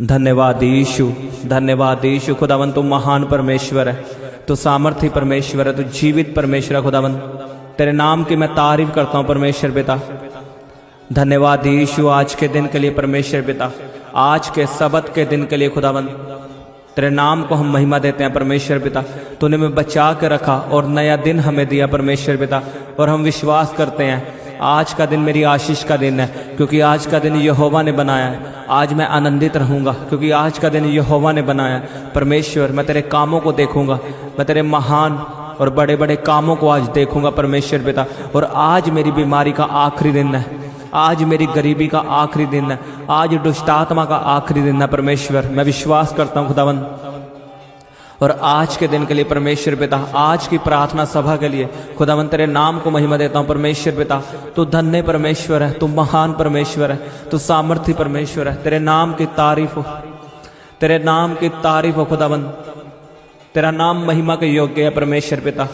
धन्यवाद यीशु, धन्यवाद यीशु। खुदावन तू महान परमेश्वर है, तू सामर्थी परमेश्वर है, तू जीवित परमेश्वर है। खुदावन तेरे नाम की मैं तारीफ करता हूँ परमेश्वर पिता। धन्यवाद यीशु आज के दिन के लिए परमेश्वर पिता, आज के सबत के दिन के लिए खुदावन तेरे नाम को हम महिमा देते हैं परमेश्वर पिता। तूने हमें बचा के रखा और नया दिन हमें दिया परमेश्वर पिता, और हम विश्वास करते हैं आज का दिन मेरी आशीष का दिन है, क्योंकि आज का दिन यहोवा ने बनाया है। आज मैं आनंदित रहूंगा क्योंकि आज का दिन यहोवा ने बनाया है। परमेश्वर मैं तेरे कामों को देखूंगा, मैं तेरे महान और बड़े बड़े कामों को आज देखूंगा परमेश्वर पिता। और आज मेरी बीमारी का आखिरी दिन है, आज मेरी गरीबी का आखिरी दिन है, आज दुष्टात्मा का आखिरी दिन है परमेश्वर। मैं विश्वास करता हूँ खुदावन, और आज के दिन के लिए परमेश्वर पिता, आज की प्रार्थना सभा के लिए खुदावन तेरे नाम को महिमा देता हूँ परमेश्वर पिता। तू धन्य परमेश्वर है, तू महान परमेश्वर है, तू सामर्थी परमेश्वर है। तेरे नाम की तारीफ हो, तेरे नाम की तारीफ हो खुदावन। तेरा नाम महिमा के योग्य है परमेश्वर पिता।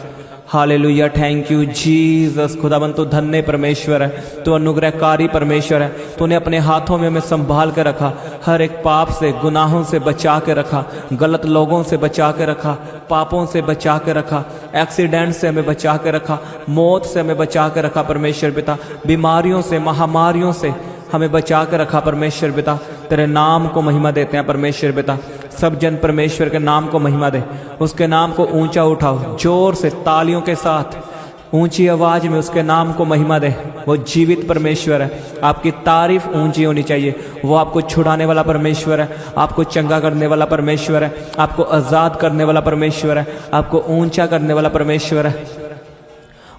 Hallelujah, thank you Jesus. खुदावन तू धन्य परमेश्वर है, तू अनुग्रहकारी परमेश्वर है। तूने अपने हाथों में हमें संभाल के रखा, हर एक पाप से गुनाहों से बचा के रखा, गलत लोगों से बचा के रखा, पापों से बचा के रखा, एक्सीडेंट से हमें बचा के रखा, मौत से हमें बचा के रखा परमेश्वर पिता, बीमारियों से महामारियों से हमें बचा के रखा परमेश्वर पिता। तेरे नाम को महिमा देते हैं परमेश्वर पिता। सब जन परमेश्वर के नाम को महिमा दे, उसके नाम को ऊंचा उठाओ, जोर से तालियों के साथ ऊंची आवाज में उसके नाम को महिमा दे। वो जीवित परमेश्वर है, आपकी तारीफ ऊंची होनी चाहिए। वो आपको छुड़ाने वाला परमेश्वर है, आपको चंगा करने वाला परमेश्वर है, आपको आजाद करने वाला परमेश्वर है, आपको ऊंचा करने वाला परमेश्वर है।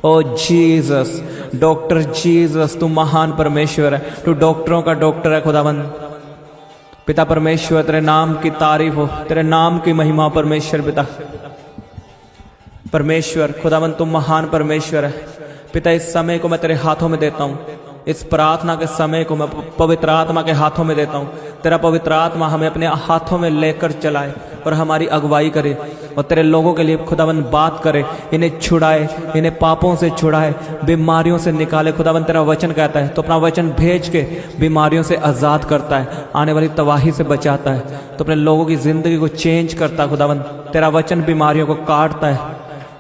ओ जीसस, डॉक्टर जीसस तू महान परमेश्वर है, तू डॉक्टरों का डॉक्टर है खुदावन पिता परमेश्वर। तेरे नाम की तारीफ हो, तेरे नाम की महिमा हो परमेश्वर पिता। परमेश्वर खुदावन तुम महान परमेश्वर है पिता। इस समय को मैं तेरे हाथों में देता हूँ, इस प्रार्थना के समय को मैं पवित्र आत्मा के हाथों में देता हूँ। तेरा पवित्र आत्मा हमें अपने हाथों में लेकर चलाए और हमारी अगुवाई करे, और तेरे लोगों के लिए खुदावन बात करे, इन्हें छुड़ाए, इन्हें पापों से छुड़ाए, बीमारियों से निकाले। खुदावन तेरा वचन कहता है तो अपना वचन भेज के बीमारियों से आज़ाद करता है, आने वाली तबाही से बचाता है, तो अपने लोगों की ज़िंदगी को चेंज करता है। खुदावन तेरा वचन बीमारियों को काटता है।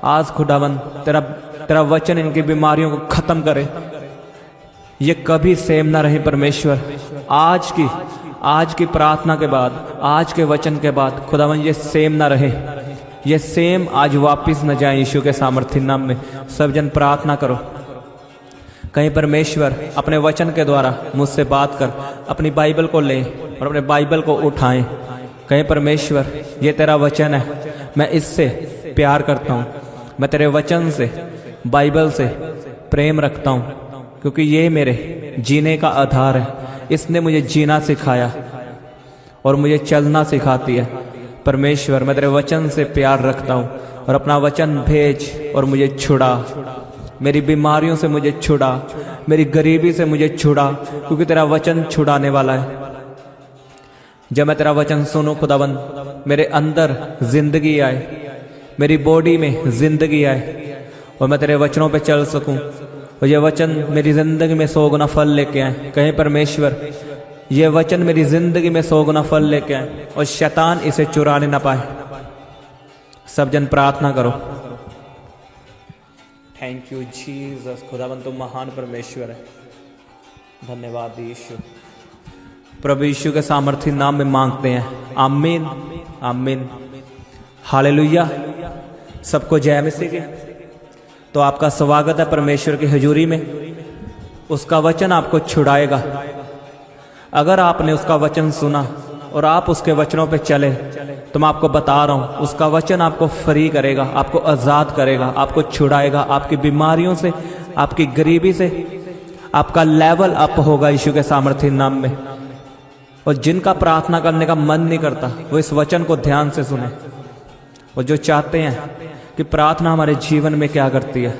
आज खुदावन तेरा वचन इनकी बीमारियों को ख़त्म करे, ये कभी सेम ना रहे परमेश्वर। आज की प्रार्थना के बाद, आज के वचन के बाद खुदावन ये सेम ना रहे, ये सेम आज वापस न जाए यीशु के सामर्थ्य नाम में। सब जन प्रार्थना करो। कहीं परमेश्वर अपने वचन के द्वारा मुझसे बात कर, अपनी बाइबल को लें और अपने बाइबल को उठाएं। कहीं परमेश्वर ये तेरा वचन है, मैं इससे प्यार करता हूँ, मैं तेरे वचन से, बाइबल से प्रेम रखता हूँ, क्योंकि ये मेरे जीने का आधार है। इसने मुझे जीना सिखाया और मुझे चलना सिखाती है। परमेश्वर मैं तेरे वचन से प्यार रखता हूँ, और अपना वचन भेज और मुझे छुड़ा, मेरी बीमारियों से मुझे छुड़ा, मेरी गरीबी से मुझे छुड़ा, क्योंकि तेरा वचन छुड़ाने वाला है। जब मैं तेरा वचन सुनूं खुदावन, मेरे अंदर जिंदगी आए, मेरी बॉडी में जिंदगी आए, और मैं तेरे वचनों पे चल सकूं, और ये वचन मेरी जिंदगी में 100 गुना फल लेके आए। कहीं परमेश्वर ये वचन मेरी जिंदगी में 100 गुना फल लेके आए, और शैतान इसे चुराने ना पाए। सब जन प्रार्थना करो। Thank you Jesus. खुदावन तुम महान परमेश्वर है। धन्यवाद यीशु। प्रभु यीशु के सामर्थ्य नाम में मांगते हैं, आमीन आमीन। हालेलुया। सबको जय मसीह की। तो आपका स्वागत है परमेश्वर की हजूरी में। उसका वचन आपको छुड़ाएगा। अगर आपने उसका वचन सुना और आप उसके वचनों पे चले, तो मैं आपको बता रहा हूँ उसका वचन आपको फ्री करेगा, आपको आज़ाद करेगा, आपको छुड़ाएगा, आपकी बीमारियों से, आपकी गरीबी से। आपका लेवल अप होगा यीशु के सामर्थ्य नाम में। और जिनका प्रार्थना करने का मन नहीं करता, वो इस वचन को ध्यान से सुने। और जो चाहते हैं कि प्रार्थना हमारे जीवन में क्या करती है,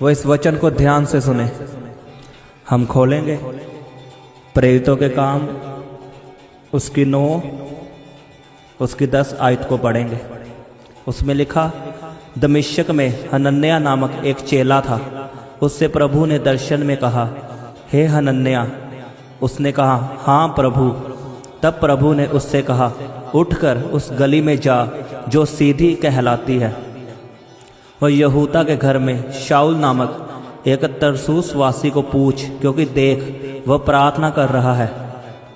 वो इस वचन को ध्यान से सुने। हम खोलेंगे प्रेरितों के काम उसकी 9 उसकी 10 आयत को पढ़ेंगे। उसमें लिखा, दमिश्क में हनन्याह नामक एक चेला था। उससे प्रभु ने दर्शन में कहा, हे हनन्याह। उसने कहा, हाँ प्रभु। तब प्रभु ने उससे कहा, उठकर उस गली में जा जो सीधी कहलाती है, और यहूदा के घर में शाऊल नामक एक तरसूस वासी को पूछ, क्योंकि देख वह प्रार्थना कर रहा है।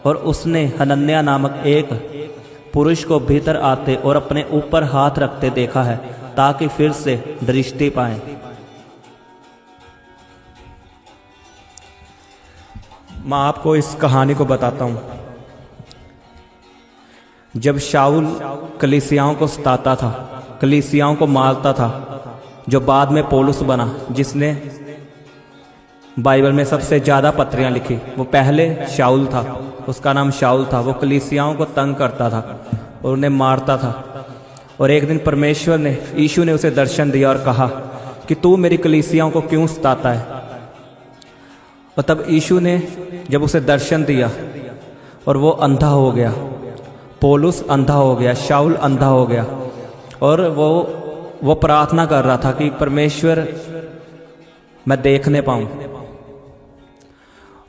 और उसने हनन्याह नामक एक पुरुष को भीतर आते और अपने ऊपर हाथ रखते देखा है, ताकि फिर से दृष्टि पाए। मैं आपको इस कहानी को बताता हूँ। जब शाऊल कलीसियाओं को सताता था, कलीसियाओं को मारता था, जो बाद में पौलुस बना, जिसने बाइबल में सबसे ज़्यादा पत्रियां लिखी, वो पहले शाऊल था। उसका नाम शाऊल था। वो कलीसियाओं को तंग करता था और उन्हें मारता था। और एक दिन परमेश्वर ने, यीशु ने उसे दर्शन दिया और कहा कि तू मेरी कलीसियाओं को क्यों सताता है। और तब यीशु ने जब उसे दर्शन दिया और वो अंधा हो गया, पौलुस अंधा हो गया, शाऊल अंधा हो गया, और वो प्रार्थना कर रहा था कि परमेश्वर मैं देखने पाऊं।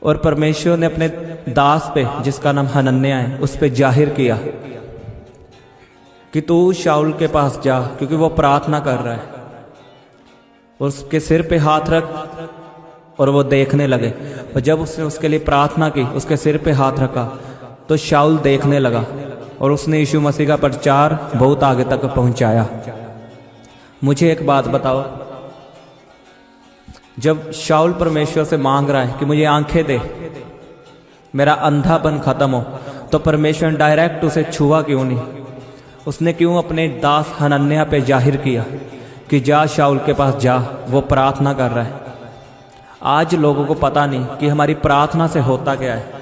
और परमेश्वर ने अपने दास पे, जिसका नाम हनन्याह है, उस पे जाहिर किया कि तू शाऊल के पास जा, क्योंकि वो प्रार्थना कर रहा है। और उसके सिर पे हाथ रख, और वो देखने लगे। और जब उसने उसके लिए प्रार्थना की, उसके सिर पे हाथ रखा, तो शाऊल देखने लगा। और उसने यीशु मसीह का प्रचार बहुत आगे तक पहुंचाया। मुझे एक बात बताओ, जब शाऊल परमेश्वर से मांग रहा है कि मुझे आंखें दे, मेरा अंधापन खत्म हो, तो परमेश्वर ने डायरेक्ट उसे छुआ क्यों नहीं? उसने क्यों अपने दास हनन्याह पे जाहिर किया कि जा शाऊल के पास जा, वो प्रार्थना कर रहा है। आज लोगों को पता नहीं कि हमारी प्रार्थना से होता क्या है।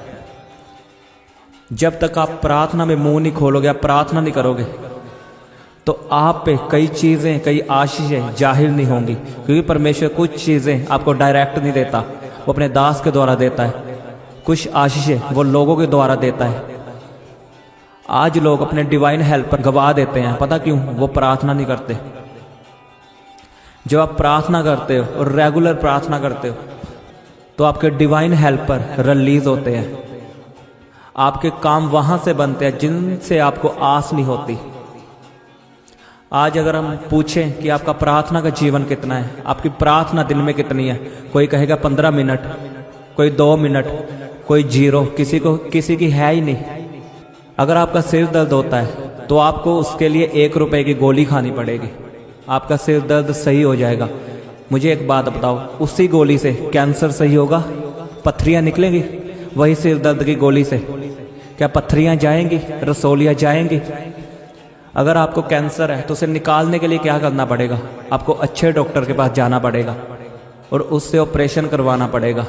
जब तक आप प्रार्थना में मुंह नहीं खोलोगे, आप प्रार्थना नहीं करोगे, तो आप पे कई चीज़ें, कई आशीषें जाहिर नहीं होंगी। क्योंकि परमेश्वर कुछ चीज़ें आपको डायरेक्ट नहीं देता, वो अपने दास के द्वारा देता है। कुछ आशीषें वो लोगों के द्वारा देता है। आज लोग अपने डिवाइन हेल्प पर गवा देते हैं। पता क्यों? वो प्रार्थना नहीं करते। जब आप प्रार्थना करते हो और रेगुलर प्रार्थना करते हो, तो आपके डिवाइन हेल्पर रिलीज होते हैं। आपके काम वहां से बनते हैं जिनसे आपको आस नहीं होती। आज अगर हम पूछें कि आपका प्रार्थना का जीवन कितना है, आपकी प्रार्थना दिन में कितनी है, कोई कहेगा 15 मिनट, कोई 2 मिनट, कोई 0, किसी की है ही नहीं। अगर आपका सिर दर्द होता है तो आपको उसके लिए 1 रुपए की गोली खानी पड़ेगी, आपका सिर दर्द सही हो जाएगा। मुझे एक बात बताओ, उसी गोली से कैंसर सही होगा? पत्थरियां निकलेंगी वही सिर दर्द की गोली से? क्या पत्थरियां जाएंगी, रसोलियां जाएंगी? अगर आपको कैंसर है तो उसे निकालने के लिए क्या करना पड़ेगा? आपको अच्छे डॉक्टर के पास जाना पड़ेगा और उससे ऑपरेशन करवाना पड़ेगा।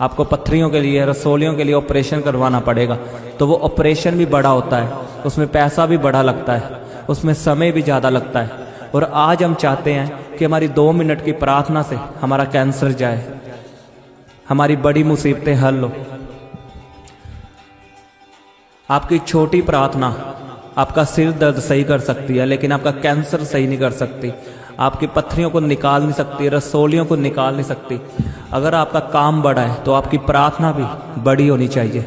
आपको पत्थरियों के लिए, रसोलियों के लिए ऑपरेशन करवाना पड़ेगा। तो वो ऑपरेशन भी बड़ा होता है, उसमें पैसा भी बड़ा लगता है, उसमें समय भी ज़्यादा लगता है। और आज हम चाहते हैं कि हमारी 2 मिनट की प्रार्थना से हमारा कैंसर जाए, हमारी बड़ी मुसीबतें हल हो। आपकी छोटी प्रार्थना आपका सिर दर्द सही कर सकती है, लेकिन आपका कैंसर सही नहीं कर सकती। आपकी पत्थरियों को निकाल नहीं सकती, रसोलियों को निकाल नहीं सकती। अगर आपका काम बड़ा है तो आपकी प्रार्थना भी बड़ी होनी चाहिए।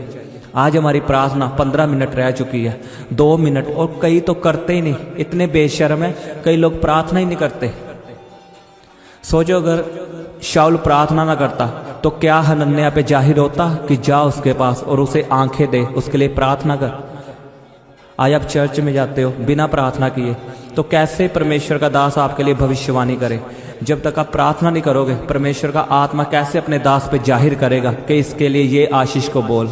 आज हमारी प्रार्थना 15 मिनट रह चुकी है, 2 मिनट, और कई तो करते ही नहीं। इतने बेशर्म है, कई लोग प्रार्थना ही नहीं करते। सोचो, अगर शाऊल प्रार्थना ना करता तो क्या हनन्याह पे जाहिर होता कि जा उसके पास और उसे आंखें दे, उसके लिए प्रार्थना कर। आज आप चर्च में जाते हो बिना प्रार्थना किए, तो कैसे परमेश्वर का दास आपके लिए भविष्यवाणी करे? जब तक आप प्रार्थना नहीं करोगे, परमेश्वर का आत्मा कैसे अपने दास पे जाहिर करेगा कि इसके लिए ये आशीष को बोल?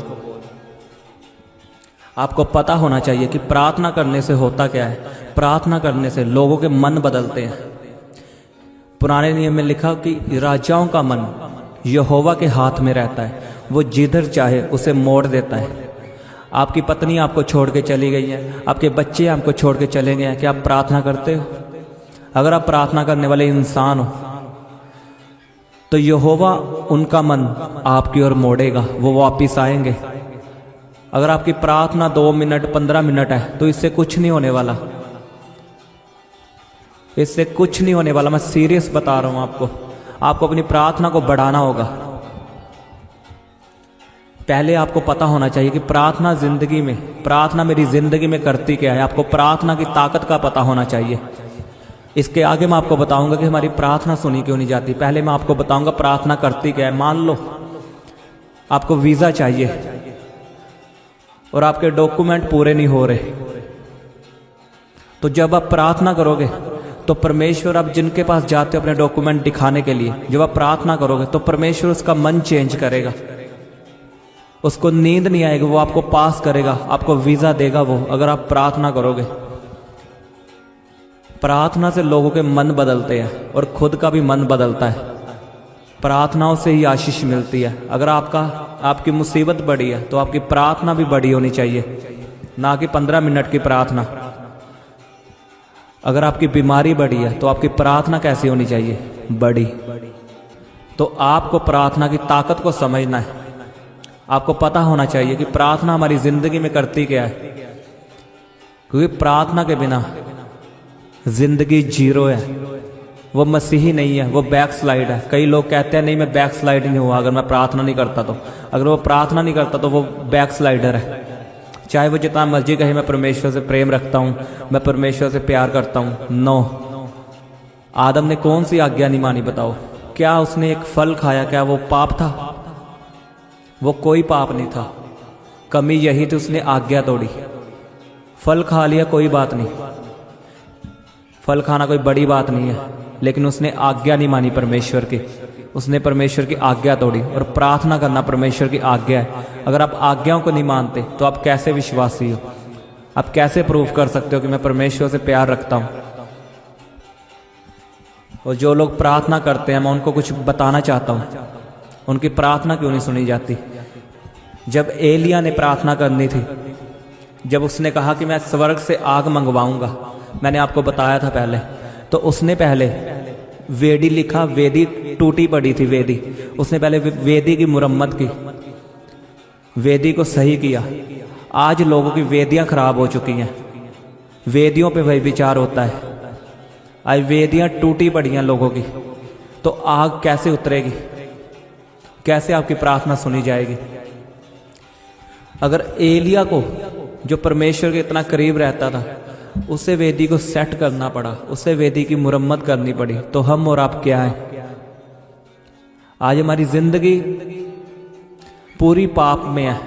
आपको पता होना चाहिए कि प्रार्थना करने से होता क्या है। प्रार्थना करने से लोगों के मन बदलते हैं। पुराने नियम में लिखा कि राजाओं का मन यहोवा के हाथ में रहता है, वो जिधर चाहे उसे मोड़ देता है। आपकी पत्नी आपको छोड़ के चली गई है, आपके बच्चे आपको छोड़ के चले गए हैं, क्या आप प्रार्थना करते हो? अगर आप प्रार्थना करने वाले इंसान हो तो यहोवा उनका मन आपकी ओर मोड़ेगा, वो वापिस आएंगे। अगर आपकी प्रार्थना 2 मिनट 15 मिनट है तो इससे कुछ नहीं होने वाला, इससे कुछ नहीं होने वाला। मैं सीरियस बता रहा हूं आपको अपनी प्रार्थना को बढ़ाना होगा। पहले आपको पता होना चाहिए कि प्रार्थना जिंदगी में, प्रार्थना मेरी जिंदगी में करती क्या है। आपको प्रार्थना की ताकत का पता होना चाहिए। इसके आगे मैं आपको बताऊंगा कि हमारी प्रार्थना सुनी क्यों नहीं जाती। पहले मैं आपको बताऊंगा प्रार्थना करती क्या है। मान लो आपको वीज़ा चाहिए और आपके डॉक्यूमेंट पूरे नहीं हो रहे, तो जब आप प्रार्थना करोगे तो परमेश्वर, आप जिनके पास जाते हो अपने डॉक्यूमेंट दिखाने के लिए, जब आप प्रार्थना करोगे तो परमेश्वर उसका मन चेंज करेगा। उसको नींद नहीं आएगी, वो आपको पास करेगा, आपको वीज़ा देगा वो, अगर आप प्रार्थना करोगे। प्रार्थना से लोगों के मन बदलते हैं और खुद का भी मन बदलता है। प्रार्थनाओं से ही आशीष मिलती है। अगर आपकी मुसीबत बड़ी है तो आपकी प्रार्थना भी बड़ी होनी चाहिए, ना कि 15 मिनट की प्रार्थना। अगर आपकी बीमारी बड़ी है तो आपकी प्रार्थना कैसी होनी चाहिए? बड़ी। तो आपको प्रार्थना की ताकत को समझना है। आपको पता होना चाहिए कि प्रार्थना हमारी जिंदगी में करती क्या है, क्योंकि प्रार्थना के बिना जिंदगी जीरो है। वो मसीही नहीं है, वो बैक स्लाइड है। कई लोग कहते हैं नहीं मैं बैक स्लाइड नहीं हुआ अगर मैं प्रार्थना नहीं करता तो। अगर वो प्रार्थना नहीं करता तो वो बैक स्लाइडर है। चाहे वो जितना मर्जी कहे मैं परमेश्वर से प्रेम रखता हूँ, मैं परमेश्वर से प्यार करता हूँ। नो, आदम ने कौन सी आज्ञा नहीं मानी बताओ? क्या उसने एक फल खाया, क्या वो पाप था? वो कोई पाप नहीं था। कमी यही थी, उसने आज्ञा तोड़ी। फल खा लिया कोई बात नहीं, फल खाना कोई बड़ी बात नहीं है, लेकिन उसने आज्ञा नहीं मानी परमेश्वर की। उसने परमेश्वर की आज्ञा तोड़ी। और प्रार्थना करना परमेश्वर की आज्ञा है। अगर आप आज्ञाओं को नहीं मानते तो आप कैसे विश्वासी हो? आप कैसे प्रूव कर सकते हो कि मैं परमेश्वर से प्यार रखता हूं? और जो लोग प्रार्थना करते हैं, मैं उनको कुछ बताना चाहता हूं, उनकी प्रार्थना क्यों नहीं सुनी जाती। जब एलिया ने प्रार्थना करनी थी, जब उसने कहा कि मैं स्वर्ग से आग मंगवाऊंगा, मैंने आपको बताया था पहले, तो उसने पहले वेदी लिखा। वेदी टूटी पड़ी थी वेदी, उसने पहले वेदी की मुरम्मत की, वेदी को सही किया। आज लोगों की वेदियां खराब हो चुकी हैं, वेदियों पे वही विचार होता है। आज वेदियां टूटी पड़ी हैं लोगों की, तो आग कैसे उतरेगी? कैसे आपकी प्रार्थना सुनी जाएगी? अगर एलिया को, जो परमेश्वर के इतना करीब रहता था, उसे वेदी को सेट करना पड़ा, उसे वेदी की मुरम्मत करनी पड़ी, तो हम और आप क्या हैं? आज हमारी जिंदगी पूरी पाप में है,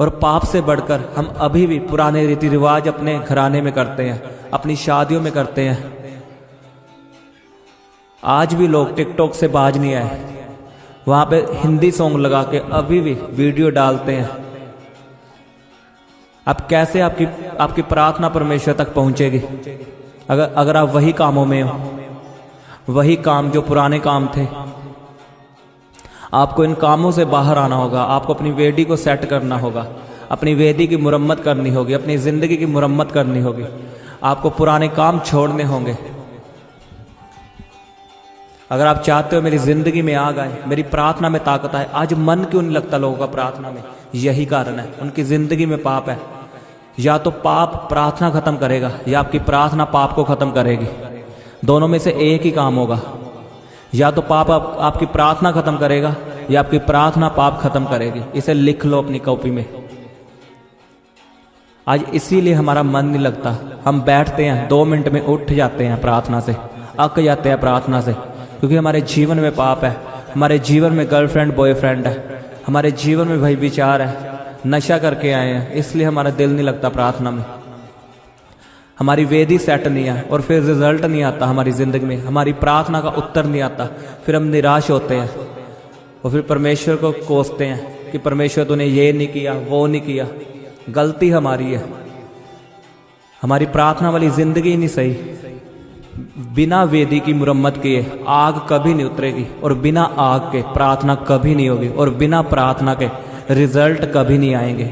और पाप से बढ़कर हम अभी भी पुराने रीति रिवाज अपने घराने में करते हैं, अपनी शादियों में करते हैं। आज भी लोग टिकटॉक से बाज नहीं आए, वहां पे हिंदी सॉन्ग लगा के अभी भी वीडियो डालते हैं। अब कैसे आपकी प्रार्थना परमेश्वर तक पहुंचेगी अगर आप वही कामों में हो, वही काम जो पुराने काम थे। आपको इन कामों से बाहर आना होगा। आपको अपनी वेदी को सेट करना होगा, अपनी वेदी की मुरम्मत करनी होगी, अपनी जिंदगी की मुरम्मत करनी होगी। आपको पुराने काम छोड़ने होंगे। अगर आप चाहते हो मेरी जिंदगी में आग आए, मेरी प्रार्थना में ताकत आए। आज मन क्यों नहीं लगता लोगों का प्रार्थना में? यही कारण है, उनकी जिंदगी में पाप है। या तो पाप प्रार्थना खत्म करेगा, या आपकी प्रार्थना पाप को खत्म करेगी। दोनों में से एक ही काम होगा। या तो पाप आपकी प्रार्थना खत्म करेगा, या आपकी प्रार्थना पाप खत्म करेगी। इसे लिख लो अपनी कॉपी में। आज इसीलिए हमारा मन नहीं लगता। हम बैठते हैं, 2 मिनट में उठ जाते हैं प्रार्थना से, अक जाते हैं प्रार्थना से, क्योंकि हमारे जीवन में पाप है। हमारे जीवन में गर्लफ्रेंड बॉयफ्रेंड है, हमारे जीवन में भाई विचार है, नशा करके आए हैं, इसलिए हमारा दिल नहीं लगता प्रार्थना में। हमारी वेदी सेट नहीं है, और फिर रिजल्ट नहीं आता हमारी जिंदगी में, हमारी प्रार्थना का उत्तर नहीं आता। फिर हम निराश होते हैं, और फिर परमेश्वर को कोसते हैं कि परमेश्वर तूने ये नहीं किया, वो नहीं किया। गलती हमारी है, हमारी प्रार्थना वाली जिंदगी ही नहीं सही। बिना वेदी की मुरम्मत किए आग कभी नहीं उतरेगी, और बिना आग के प्रार्थना कभी नहीं होगी, और बिना प्रार्थना के रिजल्ट कभी नहीं आएंगे।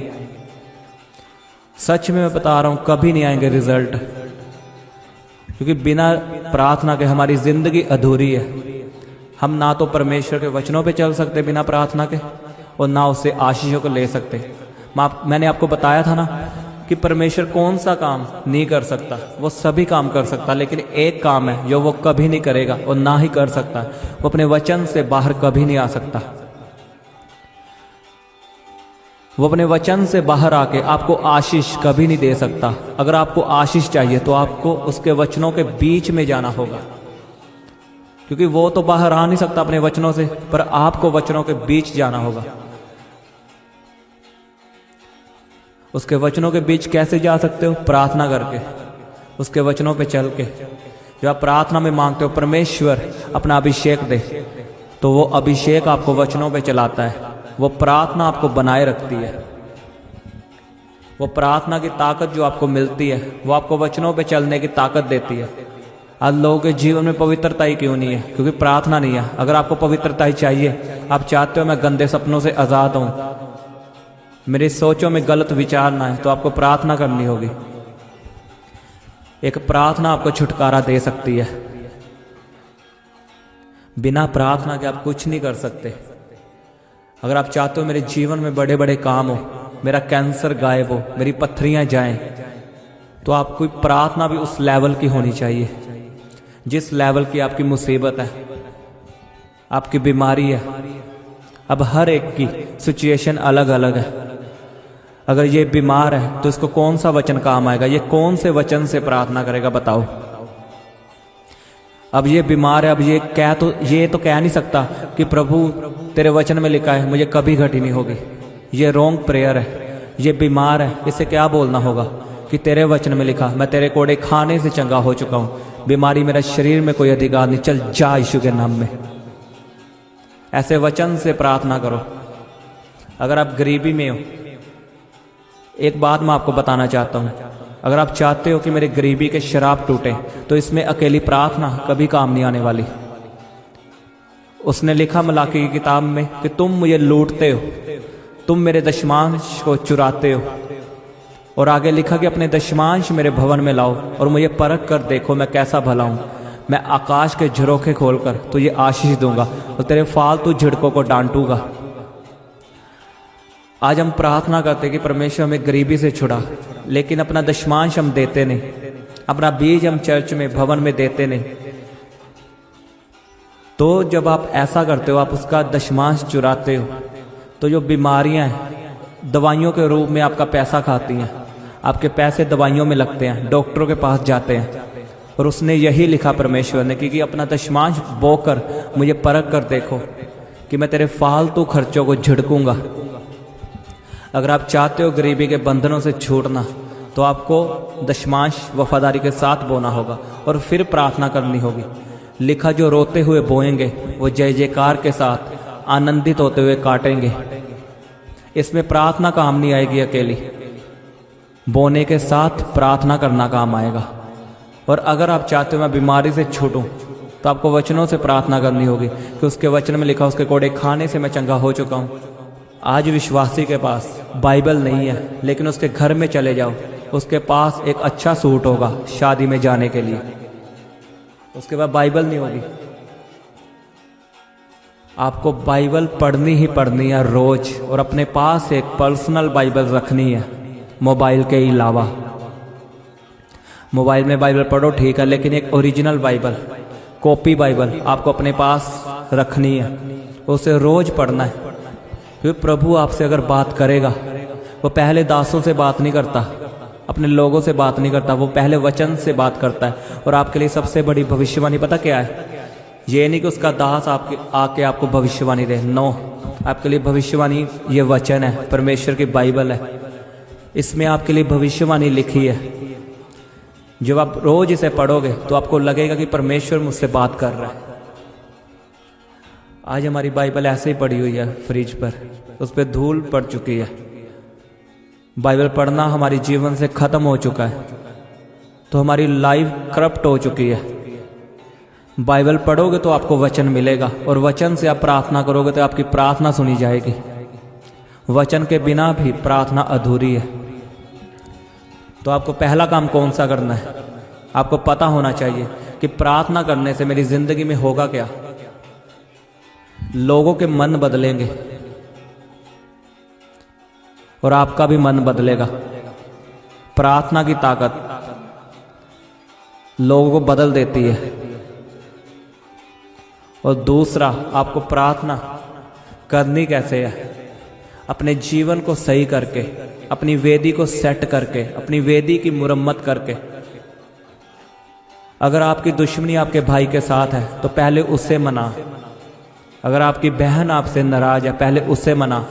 सच में मैं बता रहा हूं, कभी नहीं आएंगे रिजल्ट, क्योंकि बिना प्रार्थना के हमारी जिंदगी अधूरी है। हम ना तो परमेश्वर के वचनों पे चल सकते बिना प्रार्थना के, और ना उससे आशीषों को ले सकते। मैंने आपको बताया था ना कि परमेश्वर कौन सा काम नहीं कर सकता? वो सभी काम कर सकता, लेकिन एक काम है जो वो कभी नहीं करेगा और ना ही कर सकता। वो अपने वचन से बाहर कभी नहीं आ सकता। वो अपने वचन से बाहर आके आपको आशीष कभी नहीं दे सकता। अगर आपको आशीष चाहिए तो आपको उसके वचनों के बीच में जाना होगा, क्योंकि वो तो बाहर आ नहीं सकता अपने वचनों से, पर आपको वचनों के बीच जाना होगा। उसके वचनों के बीच कैसे जा सकते हो? प्रार्थना करके, उसके वचनों पे चल के। जब आप प्रार्थना में मांगते हो परमेश्वर अपना अभिषेक दे, तो वो अभिषेक आपको वचनों पे चलाता है। वो प्रार्थना आपको बनाए रखती है। वो प्रार्थना की ताकत जो आपको मिलती है, वो आपको वचनों पे चलने की ताकत देती है। आज लोगों के जीवन में पवित्रता ही क्यों नहीं है? क्योंकि प्रार्थना नहीं है। अगर आपको पवित्रता ही चाहिए, आप चाहते हो मैं गंदे सपनों से आज़ाद हूँ, मेरी सोचों में गलत विचार ना है, तो आपको प्रार्थना करनी होगी। एक प्रार्थना आपको छुटकारा दे सकती है। बिना प्रार्थना के आप कुछ नहीं कर सकते। अगर आप चाहते हो मेरे जीवन में बड़े बड़े काम हो, मेरा कैंसर गायब हो, मेरी पत्थरियां जाएं, तो आपको प्रार्थना भी उस लेवल की होनी चाहिए जिस लेवल की आपकी मुसीबत है, आपकी बीमारी है। अब हर एक की सिचुएशन अलग अलग है। अगर ये बीमार है तो इसको कौन सा वचन काम आएगा? ये कौन से वचन से प्रार्थना करेगा बताओ? अब ये बीमार है, अब ये तो कह नहीं सकता कि प्रभु तेरे वचन में लिखा है मुझे कभी घटी नहीं होगी। ये रॉन्ग प्रेयर है। ये बीमार है, इसे क्या बोलना होगा कि तेरे वचन में लिखा मैं तेरे कोड़े खाने से चंगा हो चुका हूं, बीमारी मेरा शरीर में कोई अधिकार नहीं, चल जा यीशु के नाम में। ऐसे वचन से प्रार्थना करो। अगर आप गरीबी में हो, एक बात मैं आपको बताना चाहता हूं, अगर आप चाहते हो कि मेरे गरीबी के शराब टूटे, तो इसमें अकेली प्रार्थना कभी काम नहीं आने वाली। उसने लिखा मलाकी की किताब में कि तुम मुझे लूटते हो, तुम मेरे दशमांश को चुराते हो, और आगे लिखा कि अपने दशमांश मेरे भवन में लाओ और मुझे परख कर देखो मैं कैसा भला हूं। मैं आकाश के झरोखे खोलकर तुझे आशीष दूंगा और तेरे फालतू झिड़कों को डांटूंगा। आज हम प्रार्थना करते कि परमेश्वर हमें गरीबी से छुड़ा, लेकिन अपना दशमांश हम देते नहीं, अपना बीज हम चर्च में भवन में देते नहीं। तो जब आप ऐसा करते हो, आप उसका दशमांश चुराते हो, तो जो बीमारियां हैं दवाइयों के रूप में आपका पैसा खाती हैं, आपके पैसे दवाइयों में लगते हैं, डॉक्टरों के पास जाते हैं। और उसने यही लिखा परमेश्वर ने कि अपना दशमांश बोकर मुझे परख कर देखो कि मैं तेरे फालतू खर्चों को झिड़कूंगा। अगर आप चाहते हो गरीबी के बंधनों से छूटना, तो आपको दशमांश वफादारी के साथ बोना होगा और फिर प्रार्थना करनी होगी। लिखा जो रोते हुए बोएंगे वो जय जयकार के साथ आनंदित होते हुए काटेंगे। इसमें प्रार्थना काम नहीं आएगी अकेली, बोने के साथ प्रार्थना करना काम आएगा। और अगर आप चाहते हो मैं बीमारी से छूटूं, तो आपको वचनों से प्रार्थना करनी होगी कि उसके वचन में लिखा उसके कोड़े खाने से मैं चंगा हो चुका हूं। आज विश्वासी के पास बाइबल नहीं है, लेकिन उसके घर में चले जाओ, उसके पास एक अच्छा सूट होगा शादी में जाने के लिए, उसके बाद बाइबल नहीं होगी। आपको बाइबल पढ़नी ही पढ़नी है रोज, और अपने पास एक पर्सनल बाइबल रखनी है मोबाइल के अलावा। मोबाइल में बाइबल पढ़ो ठीक है, लेकिन एक ओरिजिनल बाइबल, कॉपी बाइबल आपको अपने पास रखनी है, उसे रोज पढ़ना है। क्योंकि प्रभु आपसे अगर बात करेगा, वो पहले दासों से बात नहीं करता, अपने लोगों से बात नहीं करता, वो पहले वचन से बात करता है। और आपके लिए सबसे बड़ी भविष्यवाणी पता क्या है? ये नहीं कि उसका दास आके आपको भविष्यवाणी दे, नो, आपके लिए भविष्यवाणी ये वचन है, परमेश्वर की बाइबल है, इसमें आपके लिए भविष्यवाणी लिखी है। जब आप रोज इसे पढ़ोगे तो आपको लगेगा कि परमेश्वर मुझसे बात कर रहा है। आज हमारी बाइबल ऐसे ही पड़ी हुई है फ्रिज पर, उस पर धूल पड़ चुकी है। बाइबल पढ़ना हमारे जीवन से खत्म हो चुका है, तो हमारी लाइफ करप्ट हो चुकी है। बाइबल पढ़ोगे तो आपको वचन मिलेगा, और वचन से आप प्रार्थना करोगे तो आपकी प्रार्थना सुनी जाएगी। वचन के बिना भी प्रार्थना अधूरी है। तो आपको पहला काम कौन सा करना है? आपको पता होना चाहिए कि प्रार्थना करने से मेरी जिंदगी में होगा क्या। लोगों के मन बदलेंगे और आपका भी मन बदलेगा। प्रार्थना की ताकत लोगों को बदल देती है। और दूसरा, आपको प्रार्थना करनी कैसे है? अपने जीवन को सही करके, अपनी वेदी को सेट करके, अपनी वेदी की मुरम्मत करके। अगर आपकी दुश्मनी आपके भाई के साथ है तो पहले उससे मना। अगर आपकी बहन आपसे नाराज है पहले उससे मना।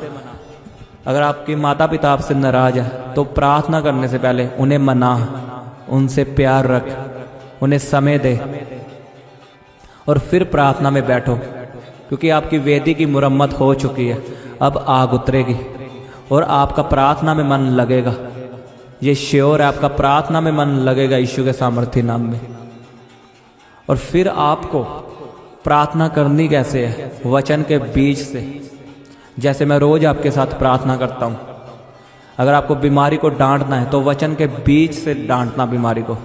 अगर आपके माता पिता आपसे नाराज है तो प्रार्थना करने से पहले उन्हें मना, उनसे प्यार रख, उन्हें समय दे और फिर प्रार्थना में बैठो, क्योंकि आपकी वेदी की मुरम्मत हो चुकी है। अब आग उतरेगी और आपका प्रार्थना में मन लगेगा। ये श्योर है, आपका प्रार्थना में मन लगेगा यीशु के सामर्थी नाम में। और फिर आपको प्रार्थना करनी कैसे है? वचन के बीच से, जैसे मैं रोज आपके साथ प्रार्थना करता हूं। अगर आपको बीमारी को डांटना है तो वचन के बीच से डांटना बीमारी को।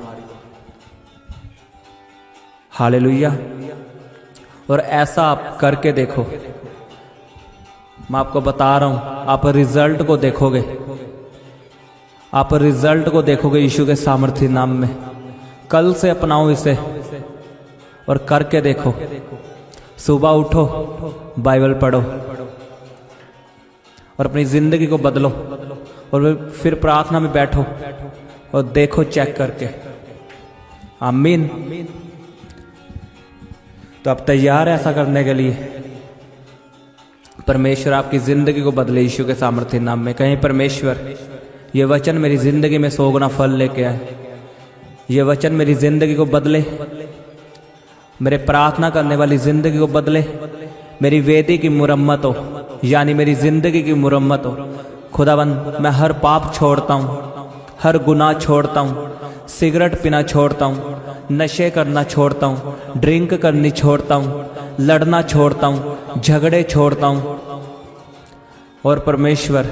हालेलुया। और ऐसा आप करके देखो, मैं आपको बता रहा हूं, आप रिजल्ट को देखोगे। आप रिजल्ट को देखोगे यीशु के सामर्थी नाम में। कल से अपनाओ इसे और करके देखो। सुबह उठो, बाइबल पढ़ो और अपनी जिंदगी को बदलो और फिर प्रार्थना में बैठो और देखो चेक करके। आमीन। तो आप तैयार है ऐसा करने के लिए? परमेश्वर आपकी जिंदगी को बदले यीशु के सामर्थ्य नाम में। कहीं परमेश्वर ये वचन मेरी जिंदगी में 100 गुना फल लेके आए, ये वचन मेरी जिंदगी को बदले, मेरे प्रार्थना करने वाली जिंदगी को बदले, मेरी वेदी की मुरम्मत हो, यानी मेरी जिंदगी की मुरम्मत हो। खुदाबंद मैं हर पाप छोड़ता हूँ, हर गुनाह छोड़ता हूँ, सिगरेट पीना छोड़ता हूँ, नशे करना छोड़ता हूँ, ड्रिंक करनी छोड़ता हूँ, लड़ना छोड़ता हूँ, झगड़े छोड़ता हूँ। और परमेश्वर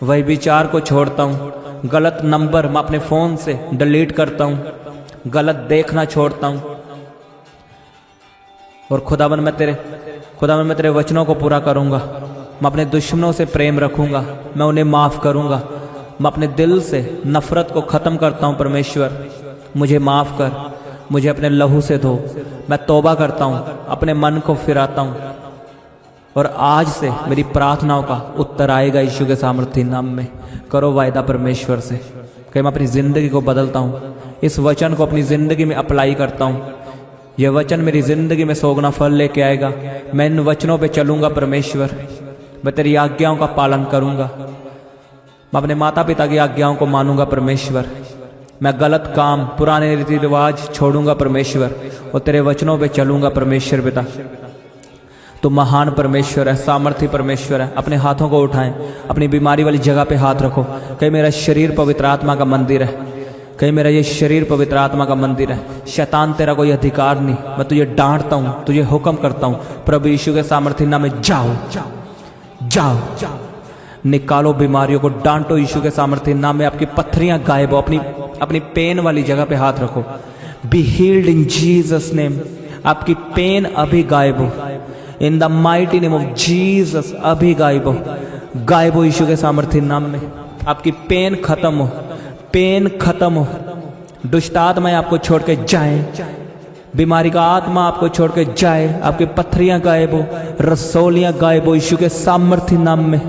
वही विचार को छोड़ता हूँ, गलत नंबर मैं अपने फ़ोन से डिलीट करता हूँ, गलत देखना छोड़ता हूँ। और खुदावन मैं तेरे वचनों को पूरा करूँगा। मैं अपने दुश्मनों से प्रेम रखूँगा, मैं उन्हें माफ़ करूँगा। मैं अपने दिल से नफ़रत को ख़त्म करता हूँ। परमेश्वर मुझे माफ़ कर, मुझे अपने लहू से धो। मैं तौबा करता हूँ, अपने मन को फिराता हूँ और आज से मेरी प्रार्थनाओं का उत्तर आएगा यीशु के सामर्थ्य नाम में। करो वायदा परमेश्वर से कि मैं अपनी ज़िंदगी को बदलता हूँ, इस वचन को अपनी ज़िंदगी में अप्लाई करता हूँ। यह वचन मेरी ज़िंदगी में 100 गुना फल लेके आएगा। मैं इन वचनों पे चलूँगा परमेश्वर, मैं तेरी आज्ञाओं का पालन करूँगा, मैं अपने माता पिता की आज्ञाओं को मानूंगा परमेश्वर। मैं गलत काम, पुराने रीति रिवाज छोड़ूंगा परमेश्वर और तेरे वचनों पे चलूँगा परमेश्वर पिता। तो महान परमेश्वर है, सामर्थी परमेश्वर है। अपने हाथों को उठाएं, अपनी बीमारी वाली जगह पे हाथ रखो। कहीं मेरा शरीर पवित्र आत्मा का मंदिर है, कहीं मेरा ये शरीर पवित्र आत्मा का मंदिर है। शैतान तेरा कोई अधिकार नहीं। मैं तुझे डांटता हूँ, तुझे हुक्म करता हूँ प्रभु यीशु के सामर्थ्य नाम में, जाओ जाओ जाओ, निकालो बीमारियों को, डांटो यीशु के सामर्थ्य नाम में। आपकी पत्थरियां गायब हो, अपनी पेन वाली जगह पे हाथ रखो। Be healed in Jesus name. आपकी पेन अभी गायब हो, in the mighty name of Jesus. अभी गायब हो यीशु के सामर्थ्य नाम में। आपकी पेन खत्म हो, पेन खत्म हो। दुष्ट आत्माएं आपको छोड़ के जाए, बीमारी का आत्मा आपको छोड़ के जाए। आपकी पत्थरियां गायब हो, रसौलियां गायब हो यीशु के सामर्थ्य नाम में।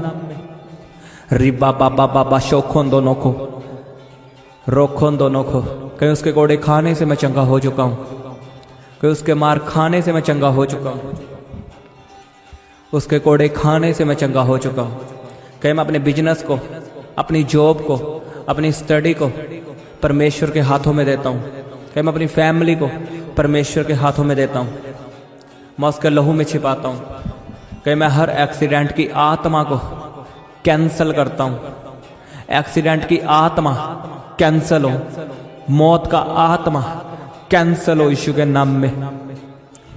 रिबा बाबा बाबा शोखों दोनों को, रोखों दोनों को। कहीं उसके कोड़े खाने से मैं चंगा हो चुका हूं, कहीं उसके मार खाने से मैं चंगा हो चुका हूं, उसके कोड़े खाने से मैं चंगा हो चुका हूं। कहीं मैं अपने बिजनेस को, अपनी जॉब को, अपनी स्टडी को परमेश्वर के हाथों में देता हूं। कहीं मैं अपनी फैमिली को परमेश्वर के हाथों में देता हूं, मैं उसके लहू में छिपाता हूं। कहीं मैं हर एक्सीडेंट की आत्मा को कैंसल करता हूं। एक्सीडेंट की आत्मा कैंसल हो, मौत का आत्मा कैंसल हो यीशु के नाम में।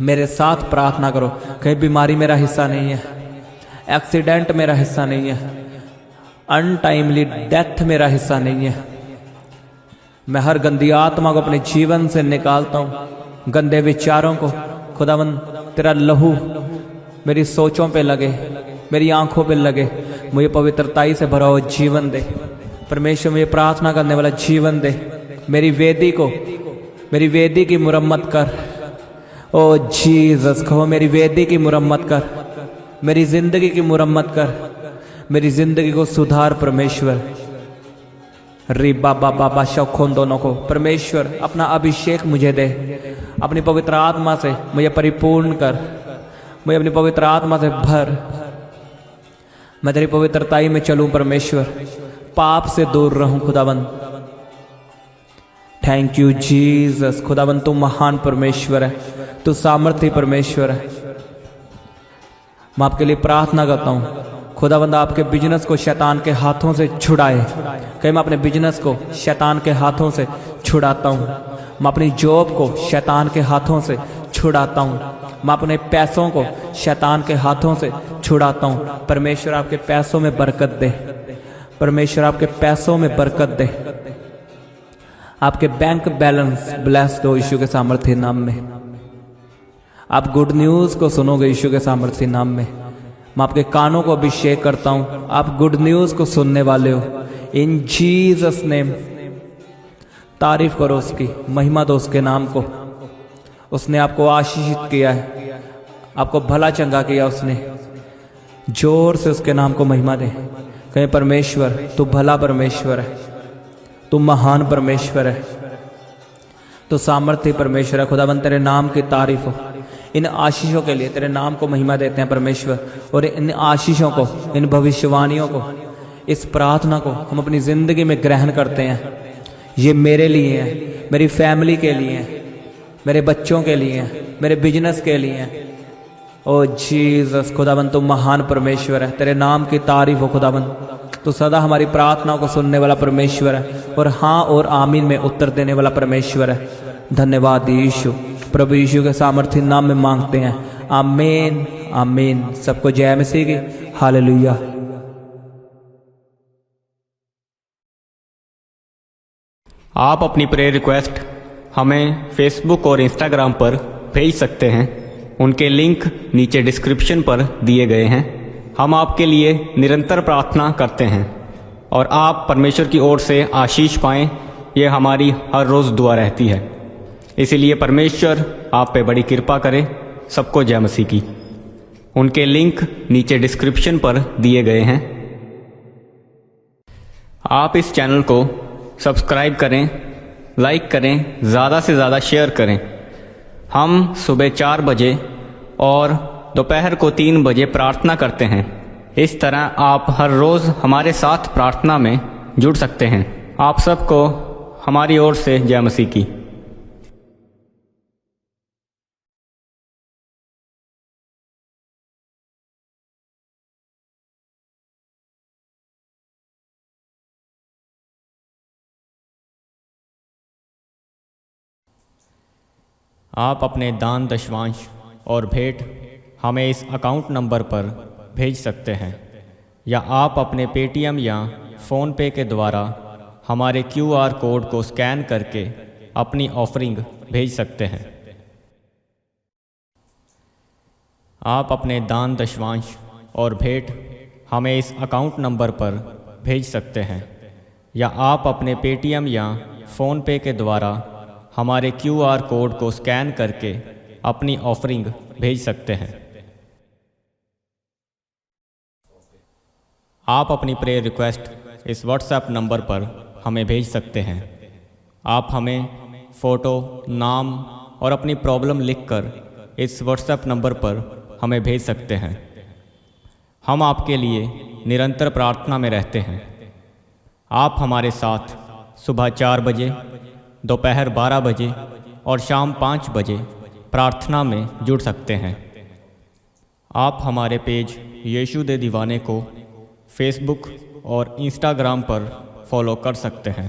मेरे साथ प्रार्थना करो। कहीं बीमारी मेरा हिस्सा नहीं है, एक्सीडेंट मेरा हिस्सा नहीं है, अनटाइमली डेथ मेरा हिस्सा नहीं है। मैं हर गंदी आत्मा को अपने जीवन से निकालता हूं, गंदे विचारों को। खुदावन तेरा लहू मेरी सोचों पे लगे, मेरी आंखों पे लगे, मुझे पवित्रताई से भरा हुआ जीवन दे परमेश्वर। मुझे प्रार्थना करने वाला जीवन दे। मेरी वेदी को, मेरी वेदी की मुरम्मत कर। ओ जीसस, कहो मेरी वेदी की मुरम्मत कर, मेरी जिंदगी की मुरम्मत कर, मेरी जिंदगी को सुधार परमेश्वर। री बाबा बाबा शौखों दोनों को परमेश्वर अपना अभिषेक मुझे दे, अपनी पवित्र आत्मा से मुझे परिपूर्ण कर, मुझे अपनी पवित्र आत्मा से भर। मैं तेरी पवित्रताई में चलूं परमेश्वर, पाप से दूर रहूं खुदाबंद। Thank you Jesus. खुदाबंद तू महान परमेश्वर है, तू सामर्थी परमेश्वर है। मैं आपके लिए प्रार्थना करता हूँ खुदाबंद आपके बिजनेस को शैतान के हाथों से छुड़ाए। कहीं मैं अपने बिजनेस को शैतान के हाथों से छुड़ाता हूँ, मैं अपनी जॉब को शैतान के हाथों से छुड़ाता हूँ, मैं अपने पैसों को शैतान के हाथों से छुड़ाता हूँ। परमेश्वर आपके पैसों में बरकत दे, परमेश्वर आपके पैसों में बरकत दे, आपके बैंक बैलेंस ब्लेस्ड हो यीशु के सामर्थ्य नाम में। आप गुड न्यूज़ को सुनोगे यीशु के सामर्थ्य नाम में। मैं आपके कानों को अभिषेक करता हूँ, आप गुड न्यूज़ को सुनने वाले हो। इन जीसस नेम तारीफ करो उसकी, महिमा दो उसके नाम को। उसने आपको आशीषित किया है, आपको भला चंगा किया उसने। जोर से उसके नाम को महिमा दे। कहीं परमेश्वर तू भला परमेश्वर है, तू महान परमेश्वर है, तू सामर्थ्य परमेश्वर है। खुदाबंद तेरे नाम की तारीफ हो। इन आशीषों के लिए तेरे नाम को महिमा देते हैं परमेश्वर, और इन आशीषों को, इन भविष्यवाणियों को, इस प्रार्थना को हम अपनी जिंदगी में ग्रहण करते हैं। ये मेरे लिए है, मेरी फैमिली के लिए है, मेरे बच्चों के लिए है, मेरे बिजनेस के लिए है। ओ जीसस खुदाबंद तू महान परमेश्वर है, तेरे नाम की तारीफ हो खुदाबंद। तो सदा हमारी प्रार्थनाओं को सुनने वाला परमेश्वर है, और हाँ और आमीन में उत्तर देने वाला परमेश्वर है। धन्यवाद यीशु। प्रभु यीशु के सामर्थ्य नाम में मांगते हैं, आमीन आमीन। सबको जय मसीह की। हालेलुया। आप अपनी प्रेयर रिक्वेस्ट हमें फेसबुक और इंस्टाग्राम पर भेज सकते हैं, उनके लिंक नीचे डिस्क्रिप्शन पर दिए गए हैं। हम आपके लिए निरंतर प्रार्थना करते हैं और आप परमेश्वर की ओर से आशीष पाएं, ये हमारी हर रोज़ दुआ रहती है। इसीलिए परमेश्वर आप पे बड़ी कृपा करे। सबको जय मसीह की। उनके लिंक नीचे डिस्क्रिप्शन पर दिए गए हैं। आप इस चैनल को सब्सक्राइब करें, लाइक करें, ज़्यादा से ज़्यादा शेयर करें। हम सुबह 4 बजे और दोपहर को 3 बजे प्रार्थना करते हैं। इस तरह आप हर रोज़ हमारे साथ प्रार्थना में जुड़ सकते हैं। आप सबको हमारी ओर से जय मसीह की। आप अपने दान दशवांश और भेंट हमें इस अकाउंट नंबर पर भेज सकते हैं, या आप अपने पेटीएम या फ़ोनपे के द्वारा हमारे QR कोड को स्कैन करके अपनी ऑफरिंग भेज सकते हैं। आप अपने दान दशवांश और भेंट हमें इस अकाउंट नंबर पर भेज सकते हैं, या आप अपने पेटीएम या फ़ोनपे के द्वारा हमारे QR कोड को स्कैन करके अपनी ऑफरिंग भेज सकते हैं। आप अपनी प्रेयर रिक्वेस्ट इस व्हाट्सएप नंबर पर हमें भेज सकते हैं। आप हमें फ़ोटो, नाम और अपनी प्रॉब्लम लिखकर इस व्हाट्सएप नंबर पर हमें भेज सकते हैं। हम आपके लिए निरंतर प्रार्थना में रहते हैं। आप हमारे साथ सुबह 4 बजे, दोपहर 12 बजे और शाम 5 बजे प्रार्थना में जुड़ सकते हैं। आप हमारे पेज यीशु दे दीवाने को फेसबुक और इंस्टाग्राम पर फॉलो कर सकते हैं।